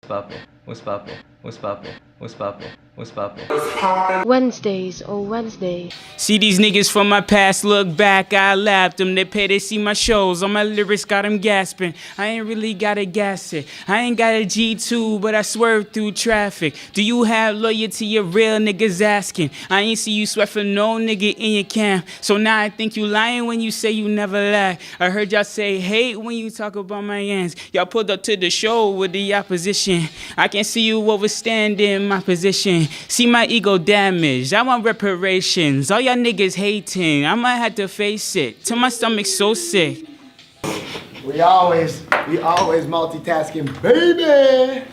poppin'? What's poppin'? What's poppin'? What's poppin'? What's poppin'? Wednesdays, oh Wednesday. See these niggas from my past, look back, I laughed them. They pay to see my shows, all my lyrics got them gasping. I ain't really got a gas it. I ain't got a G2, but I swerve through traffic. Do you have loyalty, your real niggas asking? I ain't see you sweat for no nigga in your camp. So now I think you lying when you say you never lie. I heard y'all say hate when you talk about my ends. Y'all pulled up to the show with the opposition. I can see you overstanding my position. See my ego damaged, I want reparations. All y'all niggas hating, I might have to face it. Till my stomach's so sick. We always multitasking, baby.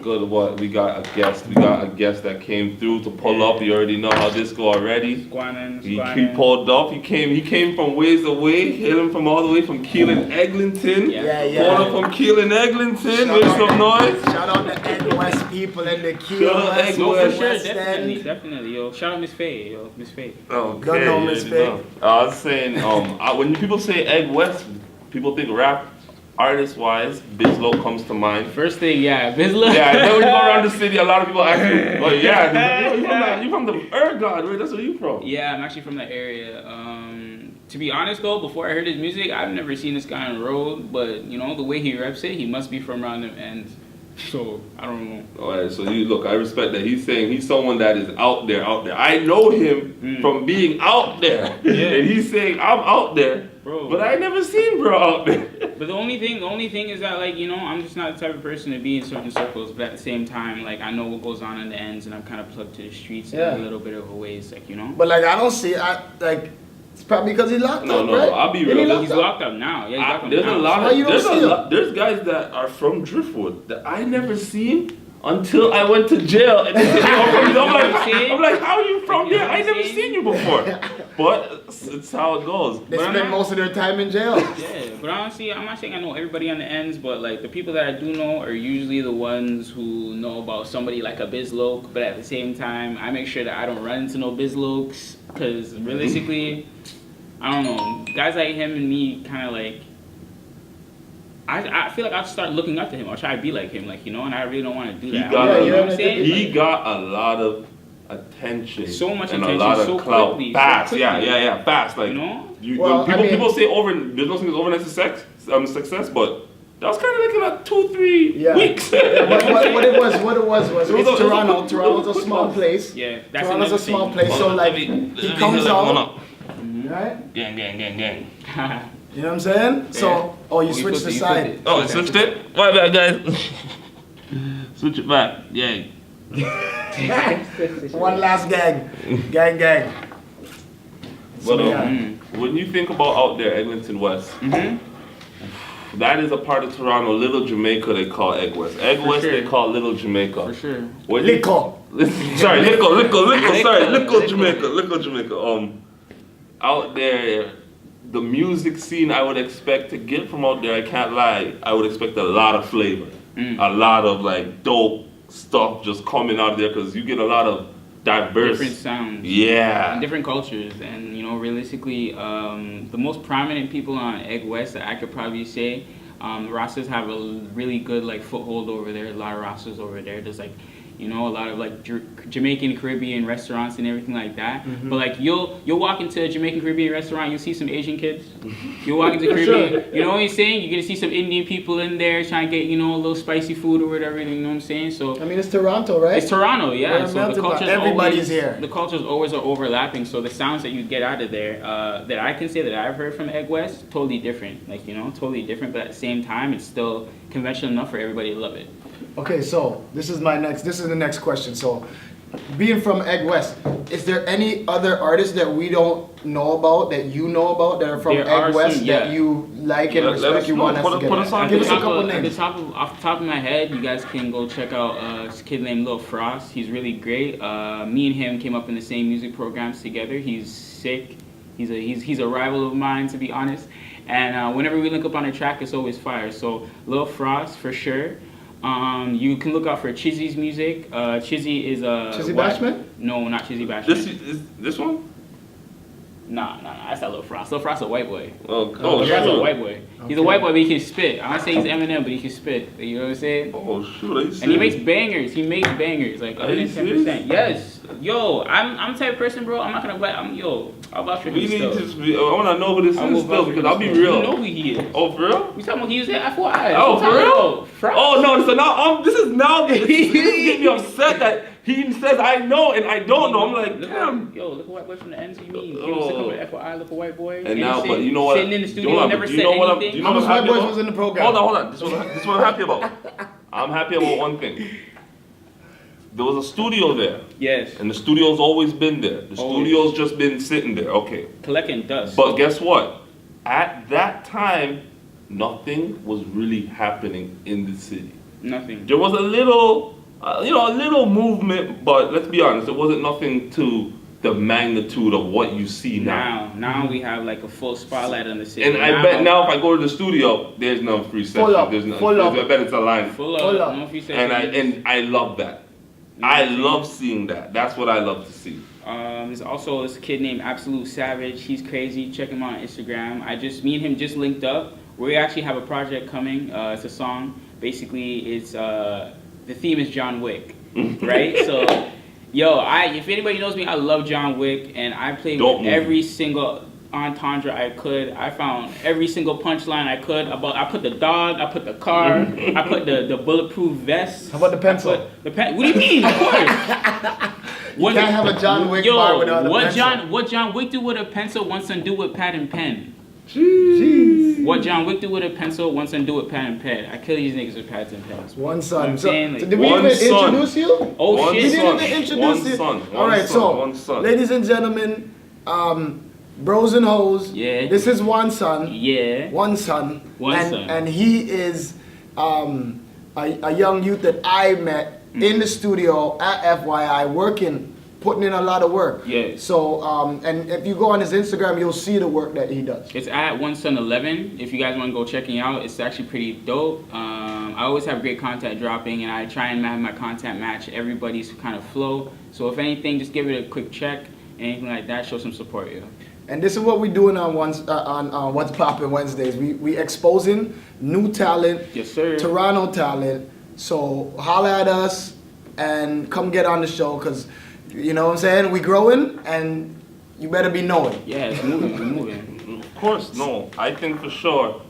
Good. What we got a guest. We got a guest that came through to pull up. You already know how this go already. He pulled up. He came from ways away. Hailing from all the way from Keelan, Eglinton. Yeah. Pulled up from Keelan, Eglinton. Make some noise. Shout out the Egg West people and the Keelan Shout out West. Egg West. For sure, definitely, yo. Shout out Miss Faye, yo, Miss Faye. Okay. Don't know Miss Faye. I was saying, when people say Egg West, people think rap. Artist-wise, Bizlo comes to mind. First thing, yeah, Bizlo. Yeah, and then when you go around the city, a lot of people ask you, oh yeah, you from the Ergon, right? That's where you from. Yeah, I'm actually from that area. To be honest though, before I heard his music, I've never seen this guy on the road, but you know, the way he reps it, he must be from around them ends. So, I don't know. Alright, so you look, I respect that. He's saying he's someone that is out there. I know him from being out there. Yeah. And he's saying, I'm out there. Bro. But I ain't never seen bro out there. But the only thing is that, like, you know, I'm just not the type of person to be in certain circles, but at the same time, like, I know what goes on in the ends, and I'm kind of plugged to the streets in a little bit of a ways, like, you know? But like I don't see, it's probably because he locked up, right? No, I'll be real. He's locked up now. Yeah, he's locked up There's now. a lot Why you don't see him? there's guys that are from Driftwood that I never seen until I went to jail. And they said, I'm like, how are you from there? I never seen you before. But it's how it goes. They spend most of their time in jail. Yeah, but honestly, I'm not saying I know everybody on the ends, but like the people that I do know are usually the ones who know about somebody like a Bizloke, but at the same time, I make sure that I don't run into no Bizlokes, because realistically, I don't know, guys like him and me kind of like, I feel like I'll start looking up to him. I'll try to be like him, like, you know, and I really don't want to do that. You know what I'm saying? He got a lot of attention. So much and attention, a lot of so clout. quickly, Fast, so quickly. yeah, fast. Like, You know? When people say there's no thing as overnight success, but that was kind of like in 2-3 weeks. What it was it's Toronto. Toronto's a small place. Yeah, that's Toronto's a small place, so like he comes out, right? Gang. You know what I'm saying? So, you switched the side. Oh, I switched it? My bad, guys. Switch it back. Gang. One last gang. Gang. But when you think about out there, Eglinton West, that is a part of Toronto. Little Jamaica, they call Egg West. Egg West, they call Little Jamaica. For sure. Lico. Sorry, Lico, Jamaica. Out there, the music scene I would expect to get from out there, I can't lie, I would expect a lot of flavor. A lot of like dope stuff just coming out of there, because you get a lot of diverse different sounds, and different cultures, and you know, realistically, the most prominent people on Egg West that I could probably say, Rastas have a really good like foothold over there. A lot of Rastas over there. There's like, you know, a lot of like Jamaican Caribbean restaurants and everything like that. But like you'll walk into a Jamaican Caribbean restaurant, you'll see some Asian kids. You'll walk into Caribbean, you know what I'm saying? You're gonna see some Indian people in there trying to get, you know, a little spicy food or whatever. You know what I'm saying? So I mean, it's Toronto, right? It's Toronto, yeah. So the cultures everybody's here. The cultures always are overlapping. So the sounds that you get out of there, that I can say that I've heard from Egg West, totally different. Like, you know, totally different. But at the same time, it's still conventional enough for everybody to love it. Okay, so this is the next question. So, being from Egg West, is there any other artists that we don't know about, that you know about, that are from Egg West that you like and respect? You want us to get? Give us a couple names. Off the top of my head, you guys can go check out this kid named Lil Frost. He's really great. Me and him came up in the same music programs together. He's sick. He's a rival of mine, to be honest. And whenever we link up on a track, it's always fire. So Lil Frost for sure. You can look out for Chizzy's music. Chizzy is a... Chizzy Bashman? No, not Chizzy Bashman. This one? Nah. That's that Lil Frost. Lil Frost a white boy. Oh, Lil Frost a sure. white boy. He's a white boy, but he can spit. I don't say he's Eminem, but he can spit. You know what I'm saying? Oh, shoot. Are you serious? And he makes bangers. He makes bangers. Like, Are you 110%. Yes. Yo, I'm the type of person, bro. I'm not gonna let. I'll vouch for him We need still. I want to know who this is still because I'll be real. You know who he is. Oh, for real? We talking about he was at FYI. Oh, for real? Frost. Oh, no. So now, this is getting me upset that he says I know and I don't know. I'm like, damn. Yo, look a white boy from the ends. You mean? He Oh. was sitting with FYI, look a white boy. And now, but you know what? Sitting in the studio, never said anything. How much white boys was in the program? Hold on. This is what I'm happy about. I'm happy about one thing. There was a studio there. Yes. And the studio's always been there. The studio's just been sitting there. Okay. Collecting dust. But guess what? At that time, nothing was really happening in the city. Nothing. There was a little, a little movement, but let's be honest, it wasn't nothing to the magnitude of what you see now. Now we have like a full spotlight on the city. And I bet now if I go to the studio, there's no free session. Full up, There's no, full up. I bet it's a line. Full Full up. up. No free sessions. And I love that. I love seeing that. That's what I love to see. There's also this kid named Absolute Savage. He's crazy. Check him out on Instagram. Me and him just linked up. We actually have a project coming. It's a song. Basically, it's the theme is John Wick, right? So, if anybody knows me, I love John Wick, and I played with every single entendre I could. I found every single punchline I could. I put the dog, I put the car, I put the bulletproof vest. How about the pencil? What do you mean? Of course. You can't have a John Wick bar without a pencil. What John Wick do with a pencil, Oneson do with pad and pen. Jeez. What John Wick do with a pencil, Oneson do with pad and pen. I kill these niggas with pads and pens. One son. You know what I'm saying? Like, so did we even introduce you? Oh One shit. We son. didn't even introduce you. One All right, son. so ladies and gentlemen, bros and hoes. Yeah. This is one son. Yeah. One son. One son. And he is a young youth that I met in the studio at FYI working, putting in a lot of work. Yeah. So and if you go on his Instagram, you'll see the work that he does. It's at Oneson11. If you guys want to go checking out, it's actually pretty dope. I always have great content dropping, and I try and have my content match everybody's kind of flow. So if anything, just give it a quick check. Anything like that, show some support, yo. And this is what we're doing on What's Poppin' Wednesdays. We exposing new talent, Yes, sir. Toronto talent. So holla at us and come get on the show, because you know what I'm saying, we growing and you better be knowing. Yeah, it's moving. Of course, no. I think for sure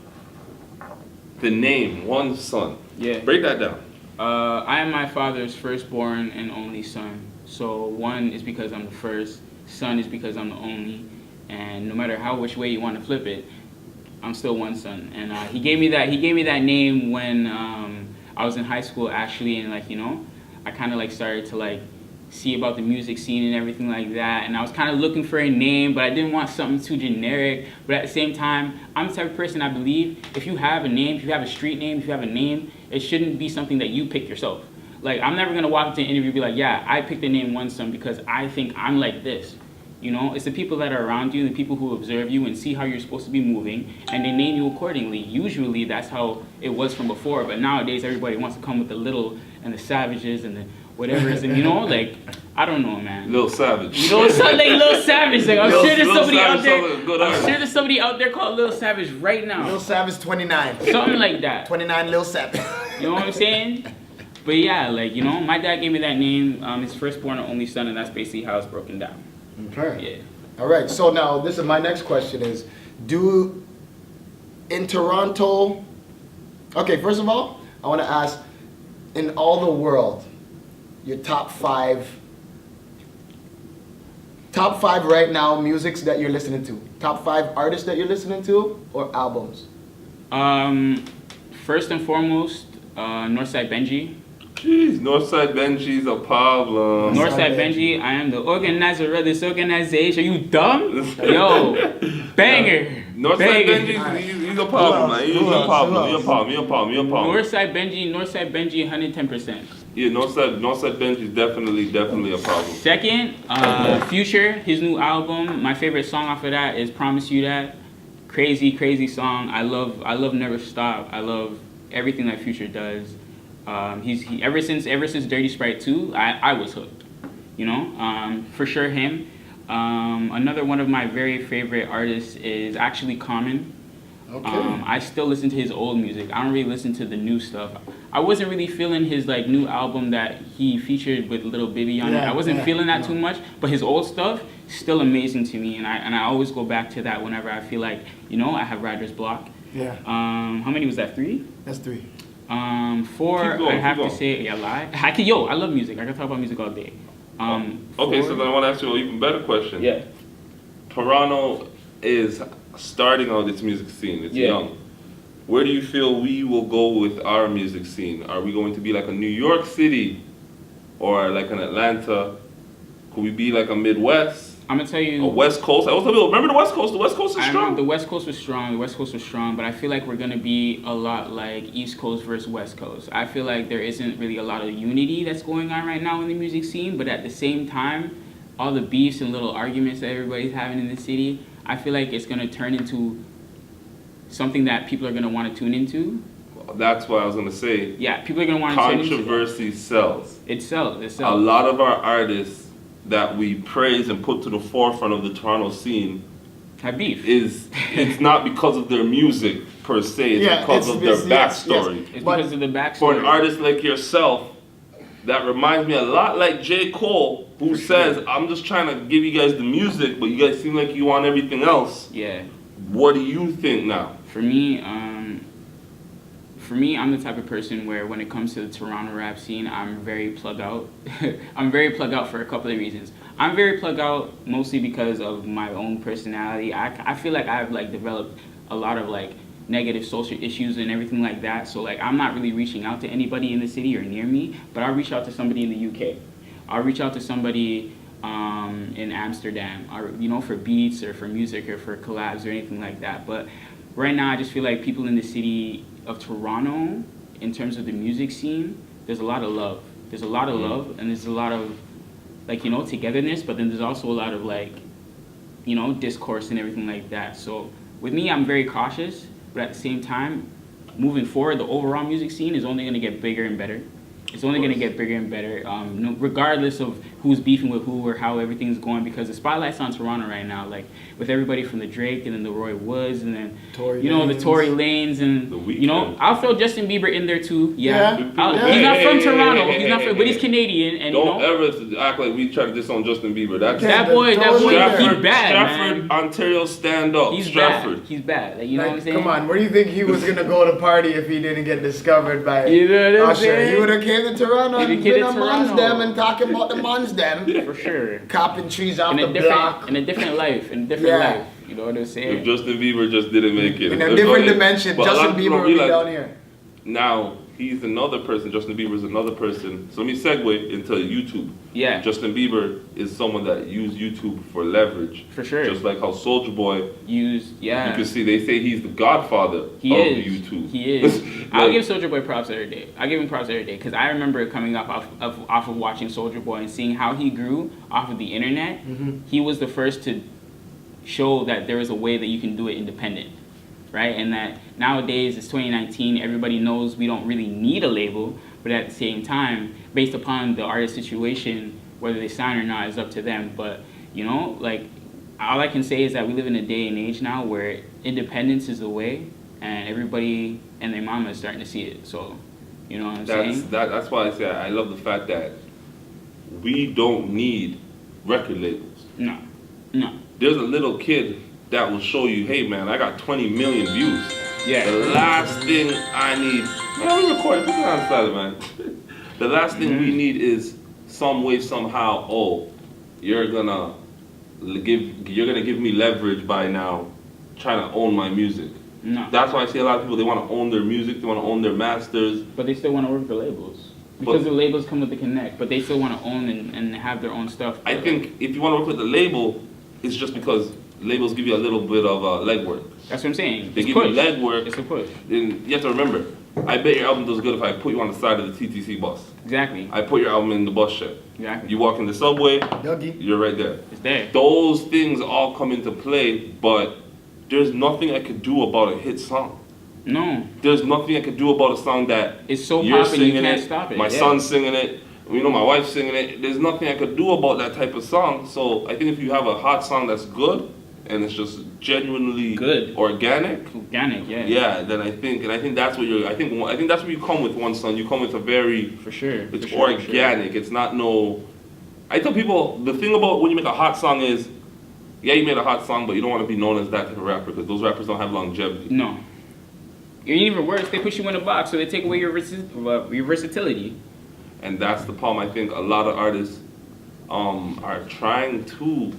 the name, One Son. Yeah. Break that down. I am my father's firstborn and only son. So one is because I'm the first, son is because I'm the only, and no matter which way you want to flip it, I'm still one son. And he gave me that name when I was in high school actually, and I kind of started to see about the music scene and everything like that, and I was kind of looking for a name, but I didn't want something too generic. But at the same time, I'm the type of person I believe if you have a name, if you have a street name, if you have a name, it shouldn't be something that you pick yourself. I'm never gonna walk into an interview and be like, yeah, I picked the name Oneson because I think I'm like this. It's the people that are around you, the people who observe you and see how you're supposed to be moving, and they name you accordingly. Usually that's how it was from before, but nowadays everybody wants to come with the little and the savages and the whatever's, and I don't know, man. Little Savage. Little Savage. I'm sure there's somebody out there. I'm sure there's somebody out there called Little Savage right now. Lil Savage 29. Something like that. 29 Lil Savage. You know what I'm saying? But yeah, my dad gave me that name, his firstborn and only son, and that's basically how it's broken down. Okay. Yeah. All right. So now this is my next question is, in Toronto, okay, first of all, I want to ask, in all the world, your top five right now musics that you're listening to. Top 5 artists that you're listening to or albums? First and foremost, Northside Benji. Jeez, Northside Benji's a problem. Northside Benji, I am the organizer of this organization. You dumb? Yo, banger. Northside Benji, he's a problem, man. He's a problem. Northside Benji, 110%. Yeah, Northside Benji is definitely a problem. Second, Future, his new album. My favorite song off of that is Promise You That. Crazy song. I love Never Stop. I love everything that Future does. He ever since Dirty Sprite 2, I was hooked. For sure him. Another one of my very favorite artists is actually Common. Okay. I still listen to his old music. I don't really listen to the new stuff. I wasn't really feeling his like new album that he featured with Little Baby on it. I wasn't feeling that too much, but his old stuff still amazing to me, and I always go back to that whenever I feel like, you know, I have writer's block. Yeah. How many was that? 3? That's 3. 4. I have to say, yeah, lie. I love music. I can talk about music all day. Okay, so then I want to ask you an even better question. Yeah. Toronto is starting out its music scene. It's young. Where do you feel we will go with our music scene? Are we going to be like a New York City or like an Atlanta? Could we be like a Midwest? I'm gonna tell you. A West Coast. I was telling you, remember the West Coast? The West Coast is strong. The West Coast was strong. The West Coast was strong, but I feel like we're gonna be a lot like East Coast versus West Coast. I feel like there isn't really a lot of unity that's going on right now in the music scene, but at the same time, all the beefs and little arguments that everybody's having in the city, I feel like it's gonna turn into something that people are gonna want to tune into. That's what I was gonna say. Yeah, people are gonna want to tune into. Controversy sells. It sells. A lot of our artists that we praise and put to the forefront of the Toronto scene have beef. It's not because of their music per se, it's because of their backstory. It's because of the backstory. For an artist like yourself, that reminds me a lot like J. Cole, who says, I'm just trying to give you guys the music, but you guys seem like you want everything else. Yeah. What do you think now? For me, I'm the type of person where when it comes to the Toronto rap scene, I'm very plug out. I'm very plug out for a couple of reasons. I'm very plug out mostly because of my own personality. I feel like I've like developed a lot of like negative social issues and everything like that. So like I'm not really reaching out to anybody in the city or near me, but I'll reach out to somebody in the UK. I'll reach out to somebody in Amsterdam, or you know, for beats or for music or for collabs or anything like that. But right now, I just feel like people in the city of Toronto, in terms of the music scene, there's a lot of love. There's a lot of love, and there's a lot of, like, you know, togetherness, but then there's also a lot of, like, you know, discourse and everything like that. So with me, I'm very cautious, but at the same time, moving forward, the overall music scene is only going to get bigger and better. It's only going to get bigger and better, regardless of who's beefing with who or how everything's going, because the spotlight's on Toronto right now, like with everybody from the Drake and then the Roy Woods and then the Tory Lanez and you know, I'll throw Justin Bieber in there too. He's not from Toronto. He's not from, but he's Canadian. And don't ever act like we try to diss on Justin Bieber. That boy, he's bad, Stratford, man. Ontario, stand up. He's Stratford. bad. He's bad. Like, you know what I'm saying? Come on, where do you think he was gonna go to party if he didn't get discovered by you know what I'm Usher? saying? He would have came to Toronto and been a Monsdem and talking about the Monsdem. For sure. Copping trees off the block. In a different life. life. You know what I'm saying? If Justin Bieber just didn't make it. In a different dimension, Justin Bieber would be down here. Now, he's another person. Justin Bieber is another person. So let me segue into YouTube. Yeah. Justin Bieber is someone that used YouTube for leverage. For sure. Just like how Soulja Boy used, You can see, they say he's the godfather of YouTube. He is. I'll give Soulja Boy props every day. I give him props every day because I remember coming up off of watching Soulja Boy and seeing how he grew off of the internet. Mm-hmm. He was the first to show that there is a way that you can do it independent, right? And that nowadays, it's 2019, everybody knows we don't really need a label, but at the same time, based upon the artist situation, whether they sign or not is up to them. But, you know, like, all I can say is that we live in a day and age now where independence is the way, and everybody and their mama is starting to see it. So, you know what I'm saying? That's why I say I love the fact that we don't need record labels. No. There's a little kid that will show you, hey man, I got 20 million views. Yeah. The last thing I need, we recorded, put it on silent, man. The last thing we need is some way, somehow, you're gonna give me leverage by now trying to own my music. No. That's why I see a lot of people, they want to own their music, they want to own their masters. But they still want to work for labels. Because the labels come with the connect, but they still want to own and have their own stuff. I think if you want to work with the label, it's just because labels give you a little bit of legwork. That's what I'm saying. They give you legwork. It's a push. And you have to remember, I bet your album does good if I put you on the side of the TTC bus. Exactly. I put your album in the bus shed. Exactly. You walk in the subway, Dougie. You're right there. It's there. Those things all come into play, but there's nothing I could do about a hit song. No. There's nothing I could do about a song that it's so you're poppin', you singing can't it, stop it. my son's singing it, You know, my wife's singing it. There's nothing I could do about that type of song. So I think if you have a hot song that's good and it's just genuinely good, organic, yeah. Yeah, then I think that's what you're. I think that's where you come with one song. You come with a very for sure. It's organic. It's not no. I tell people the thing about when you make a hot song is, yeah, you made a hot song, but you don't want to be known as that type of rapper because those rappers don't have longevity. No. Even worse, they put you in a box, so they take away your versatility. And that's the problem. I think a lot of artists are trying to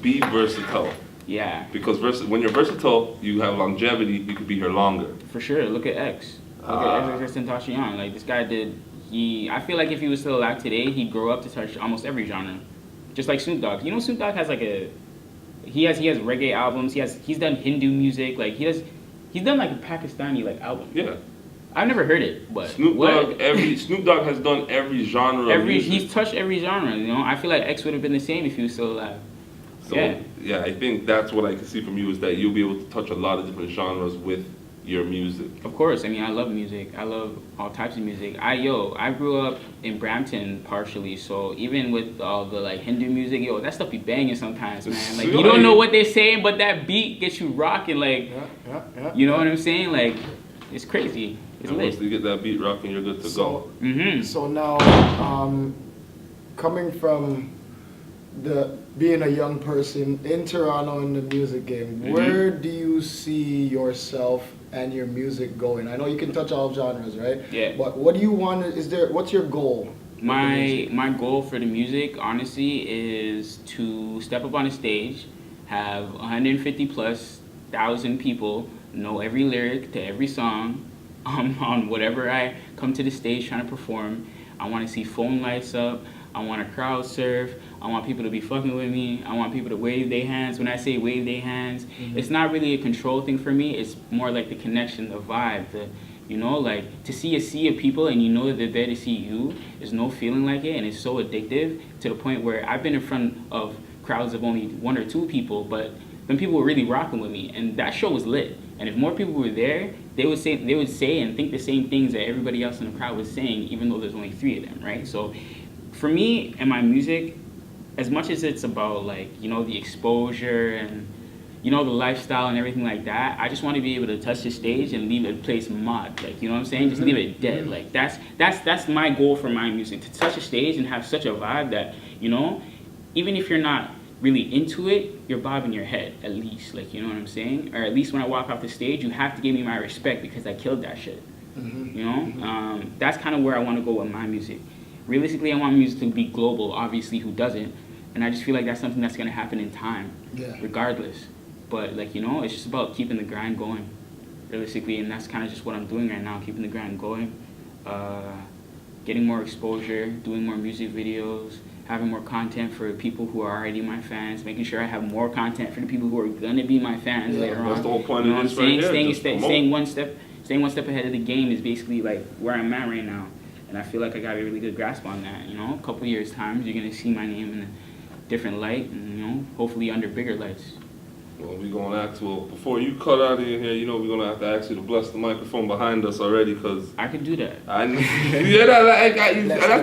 be versatile. Yeah. Because when you're versatile, you have longevity. You could be here longer. For sure. Look at X. Look at X Tentacion. Like this guy did. I feel like if he was still alive today, he'd grow up to touch almost every genre. Just like Snoop Dogg. You know, Snoop Dogg has like he has reggae albums. He's done Hindu music. Like he's done like a Pakistani like album. Yeah. I've never heard it, but Snoop Dogg has done every genre. He's touched every genre. You know, I feel like X would have been the same if he was still alive. So yeah, I think that's what I can see from you is that you'll be able to touch a lot of different genres with your music. Of course, I mean I love music. I love all types of music. I grew up in Brampton partially, so even with all the like Hindu music, that stuff be banging sometimes, man. Like you don't know what they're saying, but that beat gets you rocking. Like, you know what I'm saying? Like, it's crazy. It's lit. Once you get that beat rocking, you're good to go. Mm-hmm. So now, coming from being a young person in Toronto in the music game, where do you see yourself and your music going? I know you can touch all genres, right? Yeah. But what do you want? What's your goal? My goal for the music, honestly, is to step up on a stage, have 150,000+ people know every lyric to every song, on whatever I come to the stage trying to perform. I want to see phone lights up. I want to crowd surf. I want people to be fucking with me. I want people to wave their hands. When I say wave their hands, it's not really a control thing for me. It's more like the connection, the vibe, like to see a sea of people and you know that they're there to see you. There's no feeling like it, and it's so addictive to the point where I've been in front of crowds of only 1 or 2 people, but then people were really rocking with me, and that show was lit. And if more people were there, they would say and think the same things that everybody else in the crowd was saying, even though there's only 3 of them, right? So for me and my music, as much as it's about the exposure and the lifestyle and everything like that, I just want to be able to touch the stage and leave a place mod, you know what I'm saying? Just leave it dead. Like that's my goal for my music, to touch a stage and have such a vibe that, even if you're not really into it, you're bobbing your head at least, you know what I'm saying? Or at least when I walk off the stage, you have to give me my respect because I killed that shit. That's kind of where I want to go with my music. Realistically, I want music to be global, obviously, who doesn't? And I just feel like that's something that's going to happen in time, regardless. But, it's just about keeping the grind going, realistically, and that's kind of just what I'm doing right now, keeping the grind going, getting more exposure, doing more music videos, having more content for people who are already my fans, making sure I have more content for the people who are going to be my fans later on. That's the whole point of this Staying one step ahead of the game is basically, where I'm at right now. And I feel like I got a really good grasp on that. A couple years' time, you're gonna see my name in a different light, and hopefully under bigger lights. Well, we're gonna ask. Well, before you cut out of here, we're gonna have to ask you to bless the microphone behind us already, cause I can do that. That's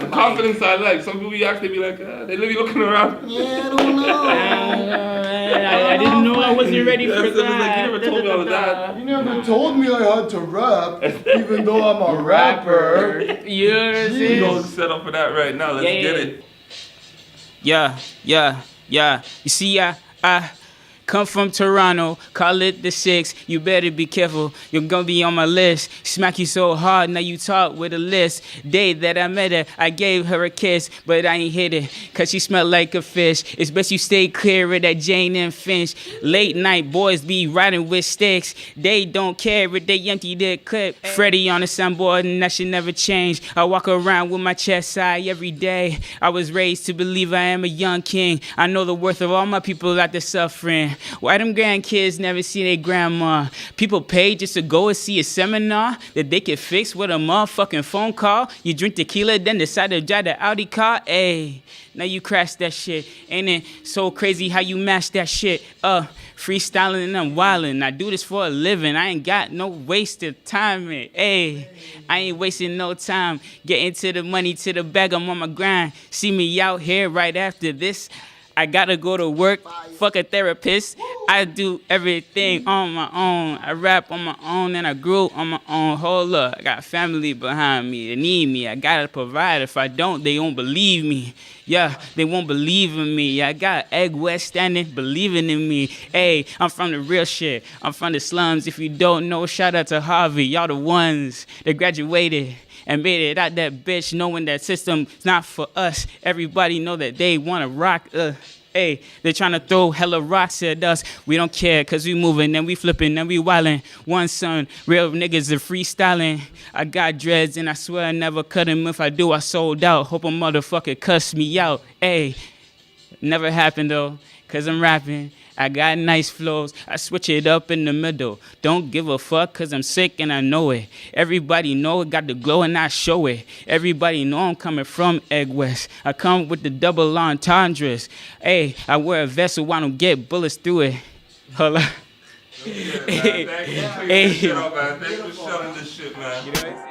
the confidence I like. Some people you ask, they be like, they be looking around. Yeah, I don't know. I didn't know I wasn't ready for that. You never told me all of that. You never told me I had to rap, even though I'm a rapper. You know what I'm saying? We're gonna set up for that right now. Let's get it. Yeah. You see, I come from Toronto, call it the 6. You better be careful, you're gonna be on my list. Smack you so hard, now you talk with a list. Day that I met her, I gave her a kiss, but I ain't hit it, cause she smelled like a fish. It's best you stay clear of that Jane and Finch. Late night boys be riding with sticks. They don't care if they empty their clip. Freddie on the soundboard and that should never change. I walk around with my chest high every day. I was raised to believe I am a young king. I know the worth of all my people out there suffering. Why them grandkids never see their grandma? People pay just to go and see a seminar that they can fix with a motherfucking phone call. You drink tequila, then decide to drive the Audi car. Ayy, now you crash that shit. Ain't it so crazy how you mash that shit? Freestyling and I'm wildin'. I do this for a living. I ain't got no wasted time. Ayy, I ain't wasting no time. Getting to the money, to the bag, I'm on my grind. See me out here right after this. I gotta go to work, fuck a therapist. I do everything on my own. I rap on my own and I grew on my own. Hold up, I got family behind me. They need me. I gotta provide. If I don't, they won't believe me. Yeah, they won't believe in me. I got Egg West standing, believing in me. Hey, I'm from the real shit. I'm from the slums. If you don't know, shout out to Harvey. Y'all the ones that graduated and made it out that bitch, knowing that system's not for us. Everybody know that they wanna rock us. Hey, they're trying to throw hella rocks at us. We don't care, cause we moving and we flipping and we wildin'. Oneson, real niggas are freestyling. I got dreads and I swear I never cut them. If I do, I sold out. Hope a motherfucker cuss me out. Hey, never happened though, cause I'm rapping. I got nice flows, I switch it up in the middle. Don't give a fuck cause I'm sick and I know it. Everybody know it, got the glow and I show it. Everybody know I'm coming from Egg West. I come with the double entendres. Hey, I wear a vest so I don't get bullets through it. Hold up. Thank you for shutting this shit, man.